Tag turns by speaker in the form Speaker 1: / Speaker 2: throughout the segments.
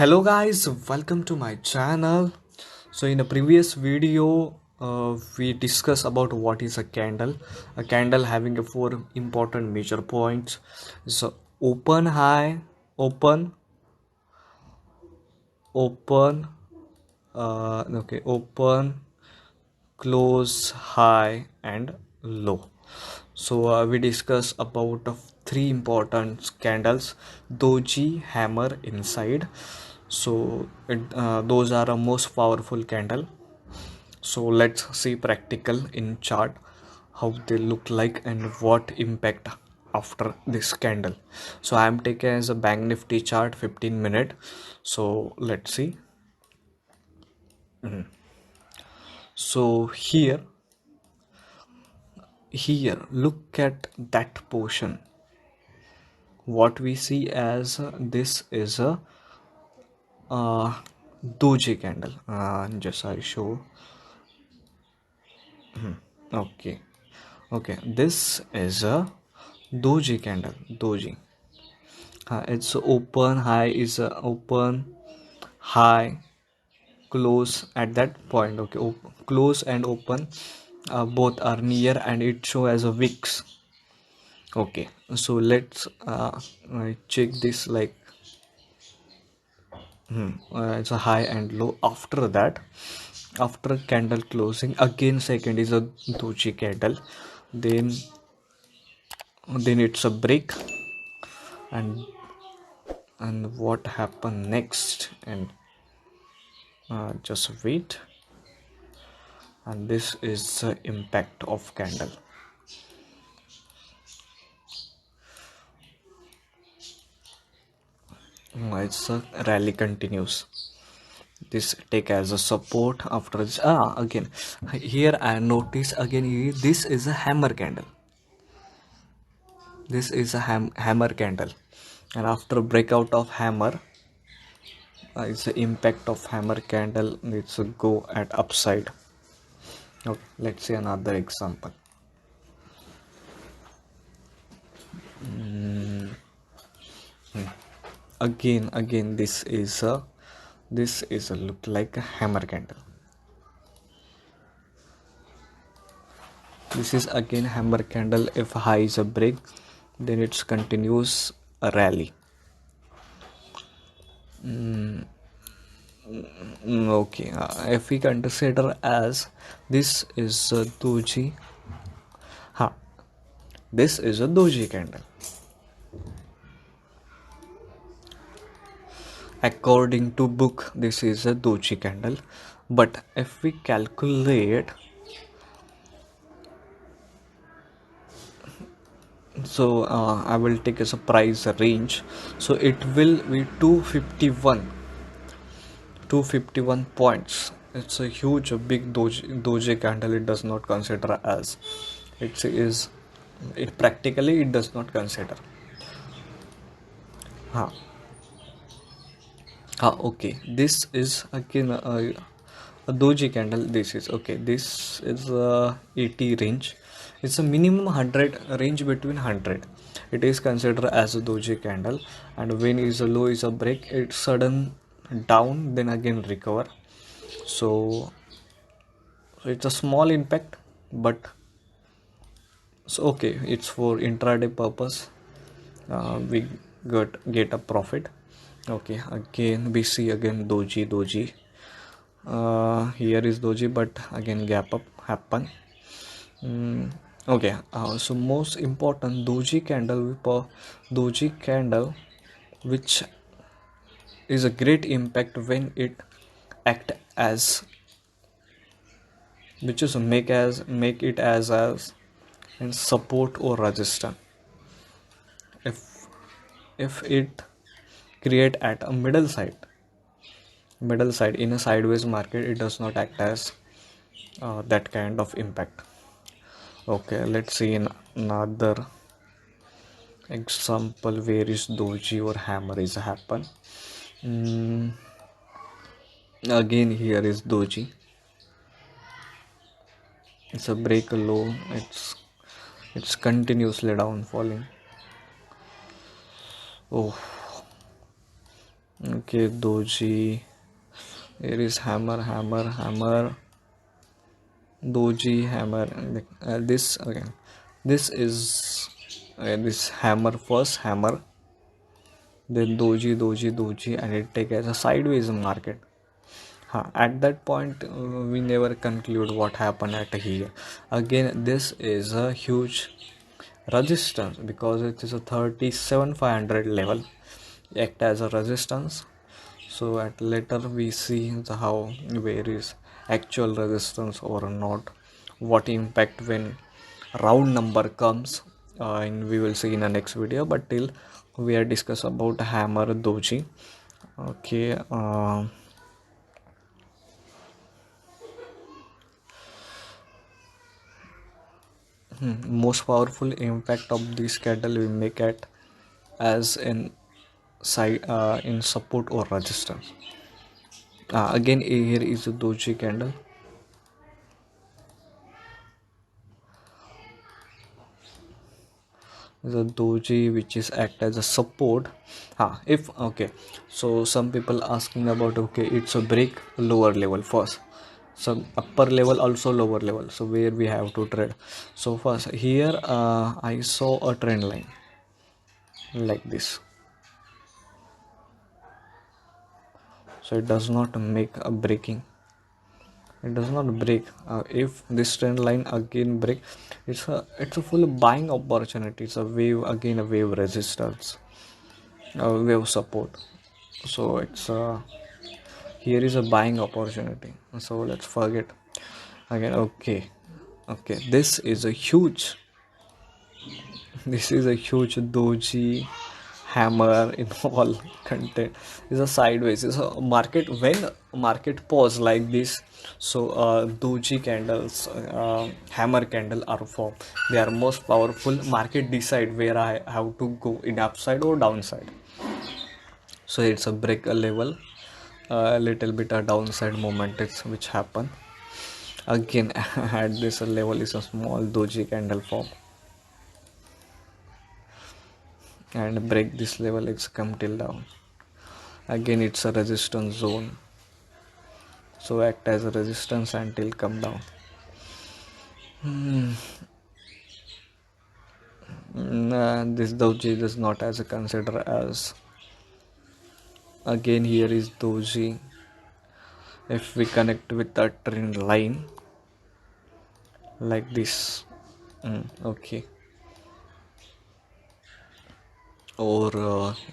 Speaker 1: Hello guys, welcome to my channel. So in the previous video, we discussed about what is a candle. A candle having a four important major points. So open, high, open, open, open, close, high, and low. So we discuss about three important candles: doji, hammer, inside. So those are the most powerful candle. So let's see practical in chart how they look like and what impact after this candle. So I am taking as a bank nifty chart 15 minute. So let's see. So here look at that portion. What we see as this is a uh, doji candle. Just I show. Okay, okay, this is a doji candle. Doji. It's open, high is open, high, close at that point. Okay, close and open both are near, and it show as a wicks. Okay, so let's check this like it's a high and low. After that, after candle closing, again second is a doji candle, then it's a break, and what happened next, and just wait, and this is the impact of candle. It's a rally continues, this take as a support. After this, again here I notice again here, this is a hammer candle. This is a hammer candle, and after breakout of hammer, it's the impact of hammer candle. Let's go at upside. Okay, let's see another example. Again this is a look like a hammer candle. This is again hammer candle. If high is a break, then it's continues a rally. Okay, if we consider as this is a doji, this is a doji candle. According to book, this is a doji candle, but if we calculate, so I will take as a price range, so it will be 251 points. It's a huge, a big doji candle. It does not consider as it is, it practically it does not consider. huh. Okay, this is again a doji candle. This is okay, this is 80 range. It's a minimum 100 range, between 100 it is considered as a doji candle. And when is a low is a break, it's sudden down, then again recover. So it's a small impact, but so okay, it's for intraday purpose. We get a profit. Okay, again we see again doji. Here is doji, but again gap up happen. Okay, so most important, doji candle which is a great impact when it act as, which is make it as and support or resistance. If it create at a middle side in a sideways market, it does not act as that kind of impact. Okay, let's see in another example where is doji or hammer is happen. Again here is doji. It's a break low. It's continuously down falling. Oh, Okay, doji. Here is hammer, hammer, hammer, doji, hammer. This again. This is this hammer first, hammer, then doji, doji, doji, and it take as a sideways market. At that point, we never conclude what happened at here. Again, this is a huge resistance because it is a 37,500 level, act as a resistance. So at later we see how where is actual resistance or not, what impact when round number comes, and we will see in the next video. But till we are discuss about hammer doji. Okay. Most powerful impact of this candle we make it as in side in support or resistance. Again, here is a doji candle. The doji which is act as a support. If okay, so some people asking about, okay, it's a break lower level first, some upper level also lower level, so where we have to trade. So first here I saw a trend line like this, so it does not make a breaking, it does not break. If this trend line again break, it's a full buying opportunity. It's a wave, again a wave resistance, a wave support. So it's here is a buying opportunity, so let's forget again. Okay, this is a huge, this is a huge doji hammer in all content. Is a sideways, is a market when market pause like this. So doji candles, hammer candle are formed. They are most powerful. Market decide where I have to go, in upside or downside. So it's a break a level, a little bit a downside moment it's which happen. Again at this level is a small doji candle form, and break this level, it's come till down. Again it's a resistance zone, so act as a resistance until come down. This doji is not as a consider as. Again here is doji. If we connect with the trend line like this, okay, or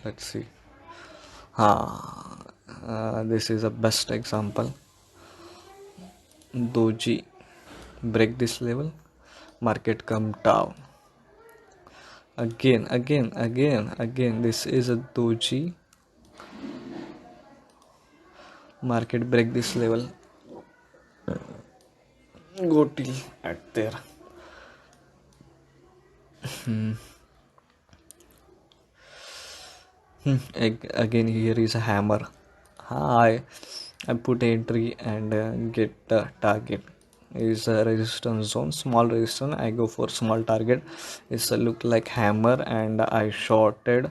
Speaker 1: let's see, this is a best example. Doji break this level, market come down. Again, this is a doji, market break this level, go till at there. Again here is a hammer. I put entry and get target is a resistance zone, small resistance. I go for small target. It's a look like hammer, and I shorted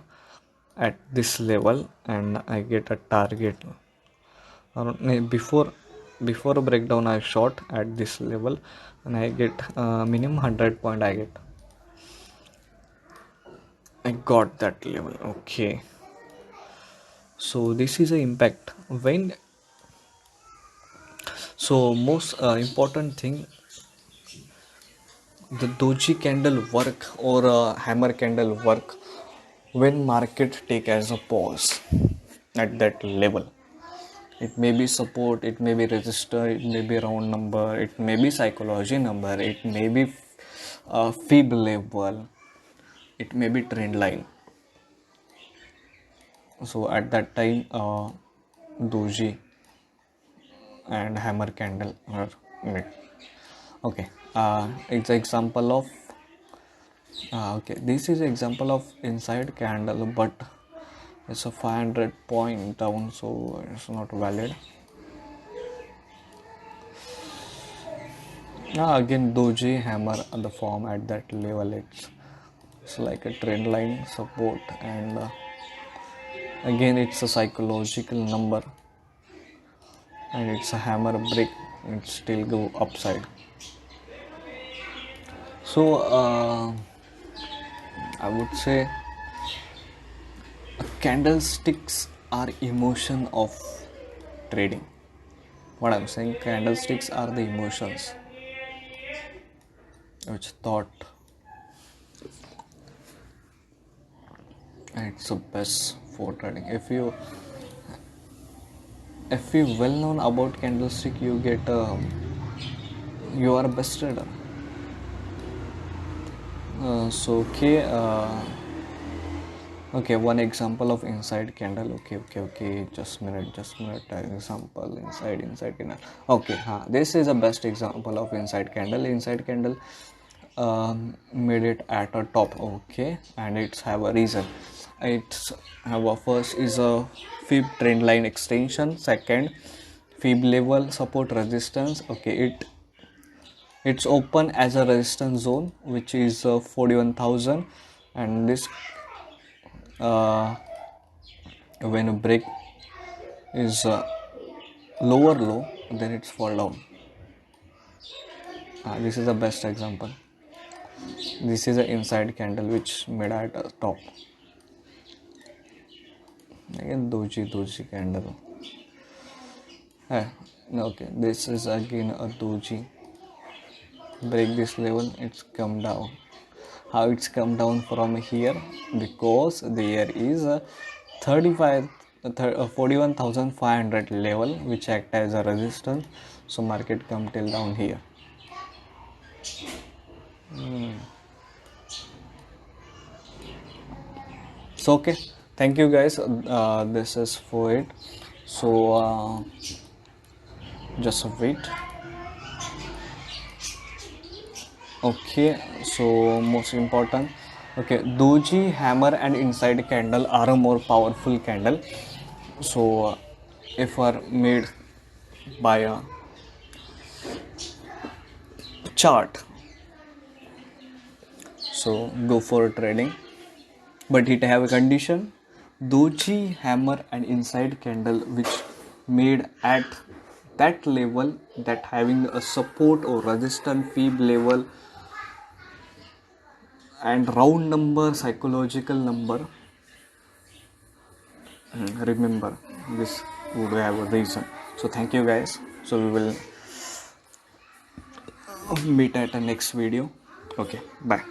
Speaker 1: at this level and I get a target. Before a breakdown I short at this level and I get minimum 100 point. I got that level. Okay, so this is the impact when. So most important thing, the doji candle work or hammer candle work when market take as a pause at that level. It may be support, it may be resistor, it may be round number, it may be psychology number, it may be fib level, it may be trend line. So at that time doji and hammer candle are made. Okay, it's an example of okay, this is example of inside candle, but it's a 500 point down, so it's not valid. Again doji hammer on the form at that level, it's like a trend line support, and Again, it's a psychological number, and it's a hammer brick. It still go upside. So I would say candlesticks are emotion of trading. What I'm saying, candlesticks are the emotions which thought, and it's the best for trading. If you well known about candlestick, you get you are a best trader. Okay, one example of inside candle. Okay, just minute. Example, inside candle. Okay, this is the best example of inside candle. Inside candle made it at a top. Okay, and it's have a reason. It's have a first is a fib trend line extension. Second, fib level support resistance. Okay, it's open as a resistance zone, which is 41,000, and this when a break is lower low, then it's fall down. This is the best example. This is an inside candle which made at a top. Again, doji candle. Okay, this is again a doji. Break this level, it's come down. How it's come down from here? Because there is a 41,500 level which act as a resistance, so market come till down here. So okay, thank you guys. This is for it. So just wait. Okay, so most important. Okay, doji, hammer and inside candle are a more powerful candle. So if are made by a chart, so go for trading, but it have a condition. Doji, hammer and inside candle which made at that level, that having a support or resistance fib level and round number, psychological number. Remember, this would have a reason. So thank you guys. So we will meet at the next video. Okay, bye.